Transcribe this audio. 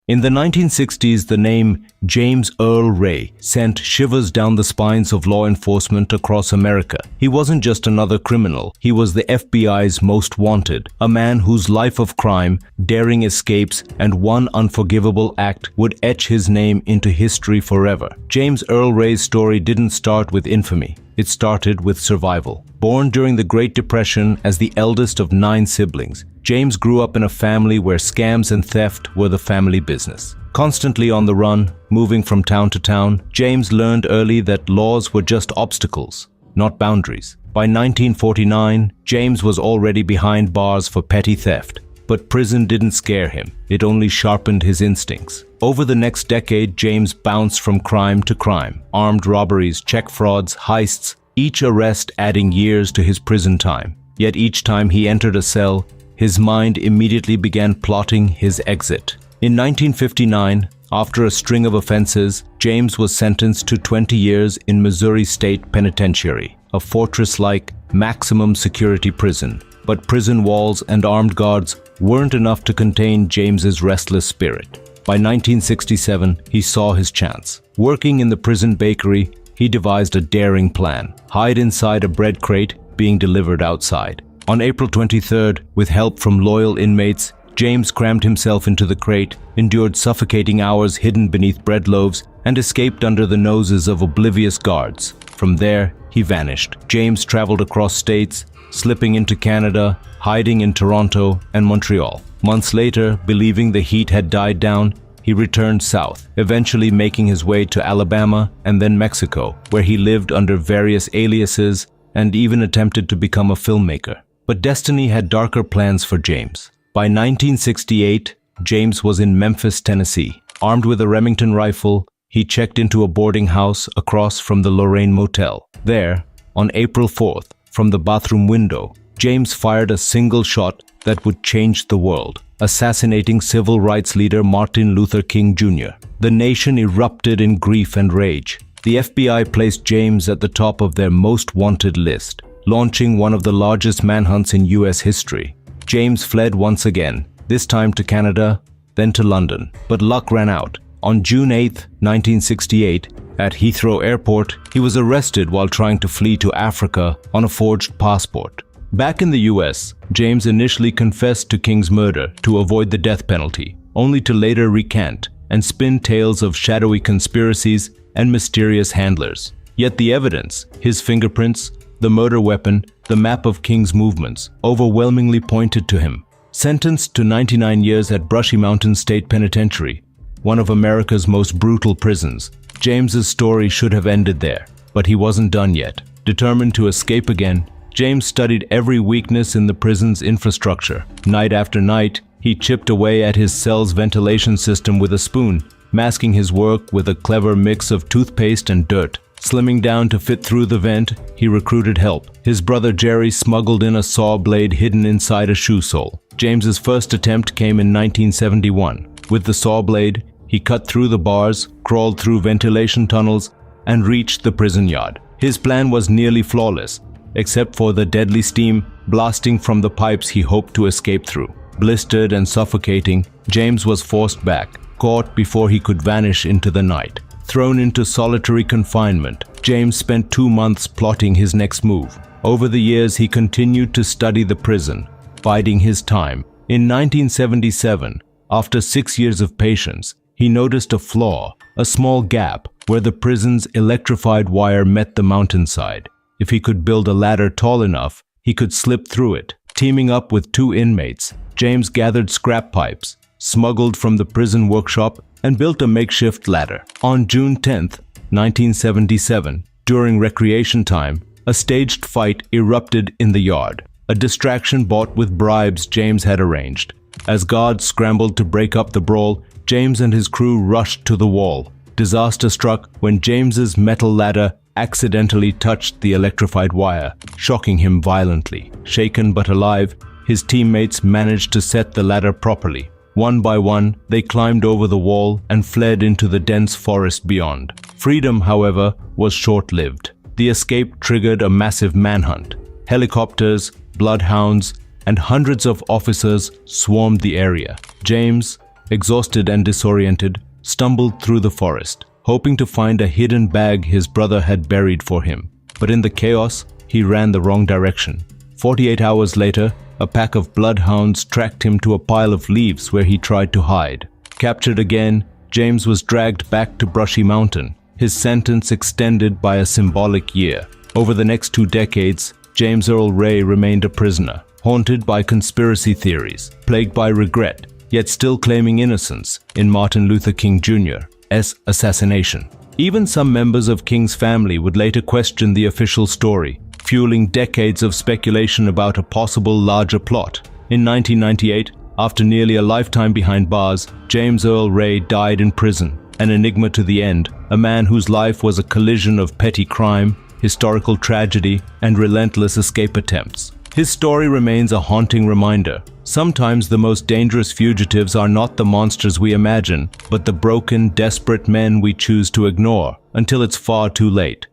In the 1960s, the name James Earl Ray sent shivers down the spines of law enforcement across America. He wasn't just another criminal, he was the FBI's most wanted, a man whose life of crime, daring escapes, and one unforgivable act would etch his name into history forever. James Earl Ray's story didn't start with infamy. It started with survival. Born during the Great Depression as the eldest of 9 siblings, James grew up in a family where scams and theft were the family business. Constantly on the run, moving from town to town, James learned early that laws were just obstacles, not boundaries. By 1949, James was already behind bars for petty theft. But prison didn't scare him, it only sharpened his instincts. Over the next decade, James bounced from crime to crime. Armed robberies, check frauds, heists, each arrest adding years to his prison time. Yet each time he entered a cell, his mind immediately began plotting his exit. In 1959, after a string of offenses, James was sentenced to 20 years in Missouri State Penitentiary, a fortress-like, maximum security prison. But prison walls and armed guards weren't enough to contain James's restless spirit. By 1967, he saw his chance. Working in the prison bakery, he devised a daring plan: hide inside a bread crate being delivered outside. On April 23rd, with help from loyal inmates, James crammed himself into the crate, endured suffocating hours hidden beneath bread loaves, and escaped under the noses of oblivious guards. From there, he vanished. James traveled across states, slipping into Canada, hiding in Toronto and Montreal. Months later, believing the heat had died down, he returned south, eventually making his way to Alabama and then Mexico, where he lived under various aliases and even attempted to become a filmmaker. But destiny had darker plans for James. By 1968, James was in Memphis, Tennessee. Armed with a Remington rifle, he checked into a boarding house across from the Lorraine Motel. There, on April 4th, from the bathroom window, James fired a single shot that would change the world, assassinating civil rights leader Martin Luther King Jr. The nation erupted in grief and rage. The FBI placed James at the top of their most wanted list, launching one of the largest manhunts in US history. James fled once again, this time to Canada, then to London. But luck ran out. On June 8, 1968, at Heathrow Airport, he was arrested while trying to flee to Africa on a forged passport. Back in the US, James initially confessed to King's murder to avoid the death penalty, only to later recant and spin tales of shadowy conspiracies and mysterious handlers. Yet the evidence, his fingerprints, the murder weapon, the map of King's movements, overwhelmingly pointed to him. Sentenced to 99 years at Brushy Mountain State Penitentiary, one of America's most brutal prisons, James's story should have ended there, but he wasn't done yet. Determined to escape again, James studied every weakness in the prison's infrastructure. Night after night, he chipped away at his cell's ventilation system with a spoon, masking his work with a clever mix of toothpaste and dirt. Slimming down to fit through the vent, he recruited help. His brother Jerry smuggled in a saw blade hidden inside a shoe sole. James's first attempt came in 1971. With the saw blade, he cut through the bars, crawled through ventilation tunnels, and reached the prison yard. His plan was nearly flawless, except for the deadly steam blasting from the pipes he hoped to escape through. Blistered and suffocating, James was forced back, caught before he could vanish into the night. Thrown into solitary confinement, James spent 2 months plotting his next move. Over the years, he continued to study the prison, biding his time. In 1977, after 6 years of patience, he noticed a flaw, a small gap where the prison's electrified wire met the mountainside. If he could build a ladder tall enough, he could slip through it. Teaming up with 2 inmates, James gathered scrap pipes, smuggled from the prison workshop, and built a makeshift ladder. On June 10, 1977, during recreation time, a staged fight erupted in the yard, a distraction bought with bribes James had arranged. As guards scrambled to break up the brawl, James and his crew rushed to the wall. Disaster struck when James's metal ladder accidentally touched the electrified wire, shocking him violently. Shaken but alive, his teammates managed to set the ladder properly. One by one, they climbed over the wall and fled into the dense forest beyond. Freedom, however, was short-lived. The escape triggered a massive manhunt. Helicopters, bloodhounds, and hundreds of officers swarmed the area. James, exhausted and disoriented, stumbled through the forest, hoping to find a hidden bag his brother had buried for him. But in the chaos, he ran the wrong direction. 48 hours later, a pack of bloodhounds tracked him to a pile of leaves where he tried to hide. Captured again, James was dragged back to Brushy Mountain, his sentence extended by a symbolic year. Over the next 2 decades, James Earl Ray remained a prisoner, haunted by conspiracy theories, plagued by regret, yet still claiming innocence in Martin Luther King Jr.'s assassination. Even some members of King's family would later question the official story, fueling decades of speculation about a possible larger plot. In 1998, after nearly a lifetime behind bars, James Earl Ray died in prison, an enigma to the end, a man whose life was a collision of petty crime, historical tragedy, and relentless escape attempts. His story remains a haunting reminder. Sometimes the most dangerous fugitives are not the monsters we imagine, but the broken, desperate men we choose to ignore until it's far too late.